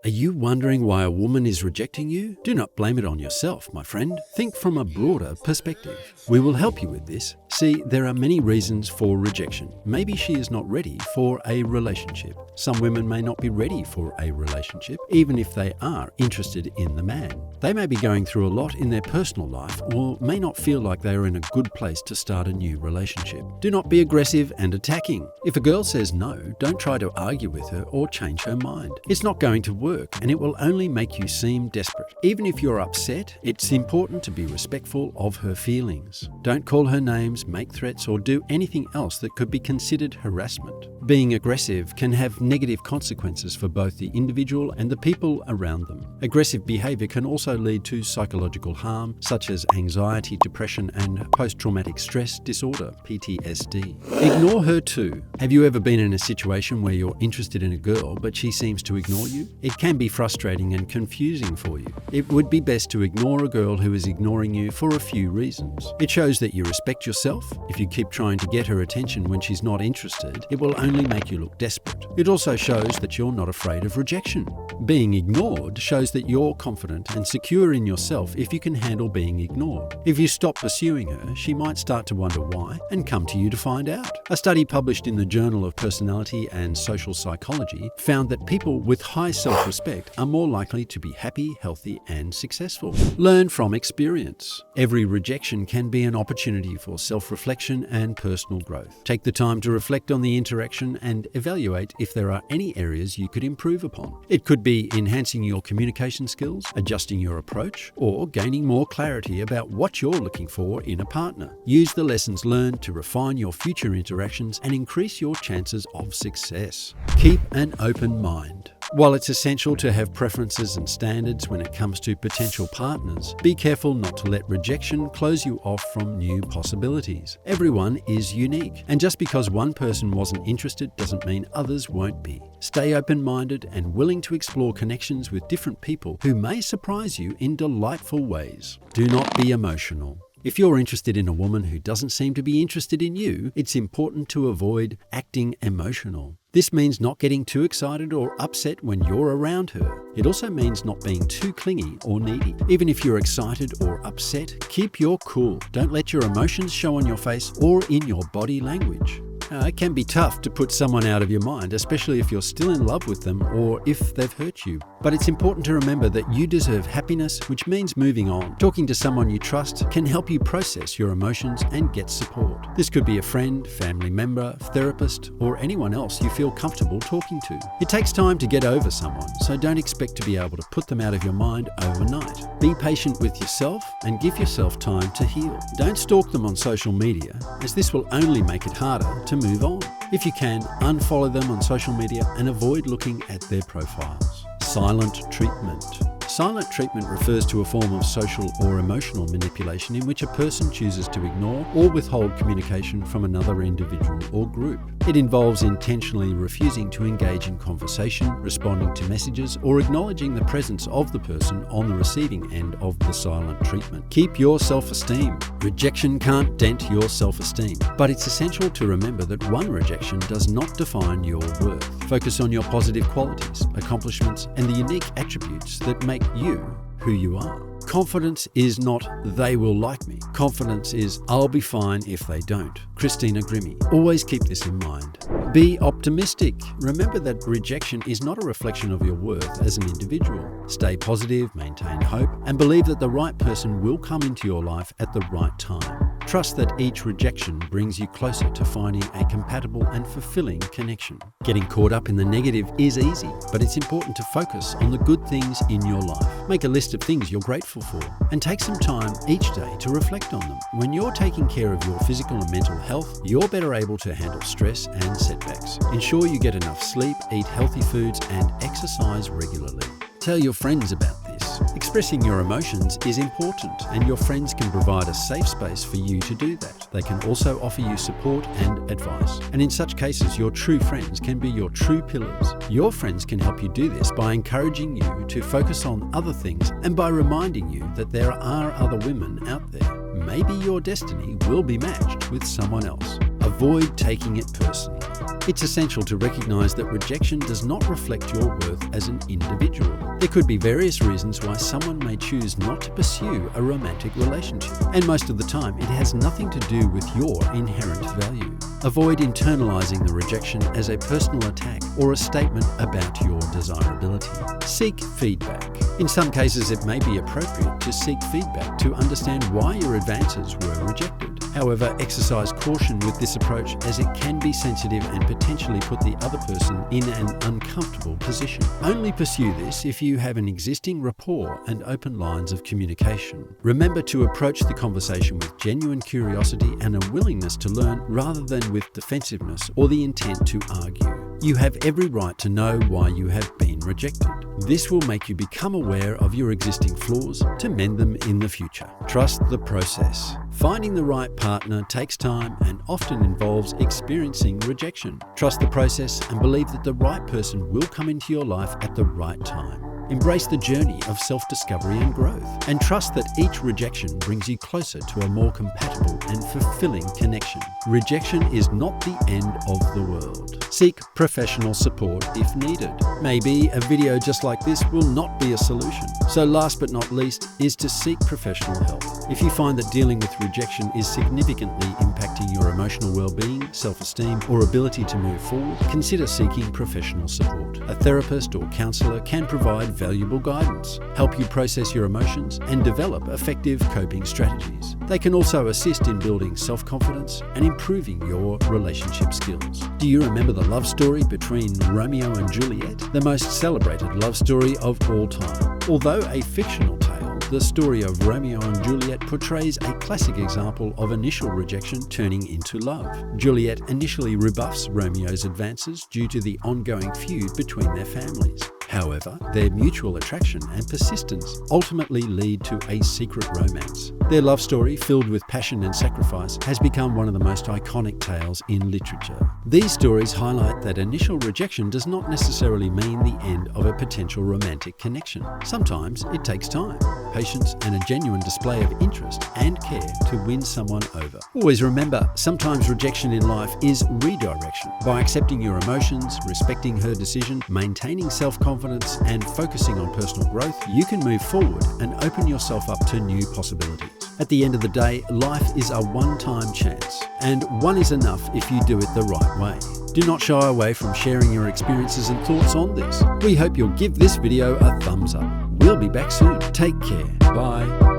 Are you wondering why a woman is rejecting you? Do not blame it on yourself, my friend. Think from a broader perspective. We will help you with this. See, there are many reasons for rejection. Maybe she is not ready for a relationship. Some women may not be ready for a relationship, even if they are interested in the man. They may be going through a lot in their personal life or may not feel like they are in a good place to start a new relationship. Do not be aggressive and attacking. If a girl says no, don't try to argue with her or change her mind. It's not going to work and it will only make you seem desperate. Even if you're upset, it's important to be respectful of her feelings. Don't call her names, make threats, or do anything else that could be considered harassment. Being aggressive can have negative consequences for both the individual and the people around them. Aggressive behavior can also lead to psychological harm, such as anxiety, depression, and post-traumatic stress disorder, PTSD. Ignore her too. Have you ever been in a situation where you're interested in a girl, but she seems to ignore you? It can be frustrating and confusing for you. It would be best to ignore a girl who is ignoring you for a few reasons. It shows that you respect yourself. If you keep trying to get her attention when she's not interested, it will only make you look desperate. It also shows that you're not afraid of rejection. Being ignored shows that you're confident and secure in yourself if you can handle being ignored. If you stop pursuing her, she might start to wonder why and come to you to find out. A study published in the Journal of Personality and Social Psychology found that people with high self-respect are more likely to be happy, healthy, and successful. Learn from experience. Every rejection can be an opportunity for self-reflection and personal growth. Take the time to reflect on the interaction and evaluate if there are any areas you could improve upon. It could be enhancing your communication skills, adjusting your approach, or gaining more clarity about what you're looking for in a partner. Use the lessons learned to refine your future interactions and increase your chances of success. Keep an open mind. While it's essential to have preferences and standards when it comes to potential partners, be careful not to let rejection close you off from new possibilities. Everyone is unique, and just because one person wasn't interested doesn't mean others won't be. Stay open-minded and willing to explore connections with different people who may surprise you in delightful ways. Do not be emotional. If you're interested in a woman who doesn't seem to be interested in you, it's important to avoid acting emotional. This means not getting too excited or upset when you're around her. It also means not being too clingy or needy. Even if you're excited or upset, keep your cool. Don't let your emotions show on your face or in your body language. It can be tough to put someone out of your mind, especially if you're still in love with them or if they've hurt you. But it's important to remember that you deserve happiness, which means moving on. Talking to someone you trust can help you process your emotions and get support. This could be a friend, family member, therapist, or anyone else you feel comfortable talking to. It takes time to get over someone, so don't expect to be able to put them out of your mind overnight. Be patient with yourself and give yourself time to heal. Don't stalk them on social media, as this will only make it harder to move on. If you can, unfollow them on social media and avoid looking at their profiles. Silent treatment. Silent treatment refers to a form of social or emotional manipulation in which a person chooses to ignore or withhold communication from another individual or group. It involves intentionally refusing to engage in conversation, responding to messages, or acknowledging the presence of the person on the receiving end of the silent treatment. Keep your self-esteem. Rejection can't dent your self-esteem, but it's essential to remember that one rejection does not define your worth. Focus on your positive qualities, accomplishments, and the unique attributes that make you who you are. Confidence is not, they will like me. Confidence is, I'll be fine if they don't. Christina Grimmie. Always keep this in mind. Be optimistic. Remember that rejection is not a reflection of your worth as an individual. Stay positive, maintain hope, and believe that the right person will come into your life at the right time. Trust that each rejection brings you closer to finding a compatible and fulfilling connection. Getting caught up in the negative is easy, but it's important to focus on the good things in your life. Make a list of things you're grateful for and take some time each day to reflect on them. When you're taking care of your physical and mental health, you're better able to handle stress and setbacks. Ensure you get enough sleep, eat healthy foods, and exercise regularly. Tell your friends about this. Expressing your emotions is important, and your friends can provide a safe space for you to do that. They can also offer you support and advice. And in such cases, your true friends can be your true pillars. Your friends can help you do this by encouraging you to focus on other things and by reminding you that there are other women out there. Maybe your destiny will be matched with someone else. Avoid taking it personally. It's essential to recognize that rejection does not reflect your worth as an individual. There could be various reasons why someone may choose not to pursue a romantic relationship, and most of the time it has nothing to do with your inherent value. Avoid internalizing the rejection as a personal attack or a statement about your desirability. Seek feedback. In some cases, it may be appropriate to seek feedback to understand why your advances were rejected. However, exercise caution with this approach as it can be sensitive and potentially put the other person in an uncomfortable position. Only pursue this if you have an existing rapport and open lines of communication. Remember to approach the conversation with genuine curiosity and a willingness to learn rather than with defensiveness or the intent to argue. You have every right to know why you have been rejected. This will make you become aware of your existing flaws to mend them in the future. Trust the process. Finding the right partner takes time and often involves experiencing rejection. Trust the process and believe that the right person will come into your life at the right time. Embrace the journey of self-discovery and growth, and trust that each rejection brings you closer to a more compatible and fulfilling connection. Rejection is not the end of the world. Seek professional support if needed. Maybe a video just like this will not be a solution. So last but not least is to seek professional help. If you find that dealing with rejection is significantly impacting your emotional well-being, self-esteem, or ability to move forward, consider seeking professional support. A therapist or counselor can provide valuable guidance, help you process your emotions, and develop effective coping strategies. They can also assist in building self-confidence and improving your relationship skills. Do you remember the love story between Romeo and Juliet? The most celebrated love story of all time. Although a fictional tale, the story of Romeo and Juliet portrays a classic example of initial rejection turning into love. Juliet initially rebuffs Romeo's advances due to the ongoing feud between their families. However, their mutual attraction and persistence ultimately lead to a secret romance. Their love story, filled with passion and sacrifice, has become one of the most iconic tales in literature. These stories highlight that initial rejection does not necessarily mean the end of a potential romantic connection. Sometimes it takes time, patience, and a genuine display of interest and care to win someone over. Always remember, sometimes rejection in life is redirection. By accepting your emotions, respecting her decision, maintaining self-confidence, and focusing on personal growth, you can move forward and open yourself up to new possibilities. At the end of the day, life is a one-time chance, and one is enough if you do it the right way. Do not shy away from sharing your experiences and thoughts on this. We hope you'll give this video a thumbs up. We'll be back soon. Take care. Bye.